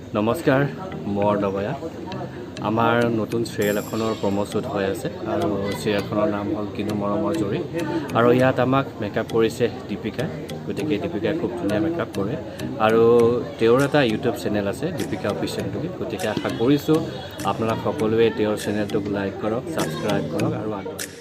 নমস্কাৰ মোৰ নবয়া আমাৰ নতুন চিৰিয়েল এখনৰ প্ৰমো শ্বুট হৈ আছে আৰু চিৰিয়েলখনৰ নাম হ'ল কিনো মৰমৰ জৰি আৰু ইয়াত আমাক মেকআপ কৰিছে দীপিকা গতিকে দীপিকাই খুব ধুনীয়া মেকআপ কৰে আৰু তেওঁৰ এটা ইউটিউব চেনেল আছে দীপিকা অফিচিয়েল বুলি গতিকে আশা কৰিছোঁ আপোনালোক সকলোৱে তেওঁৰ চেনেলটোক লাইক কৰক ছাবস্ক্ৰাইব কৰক আৰু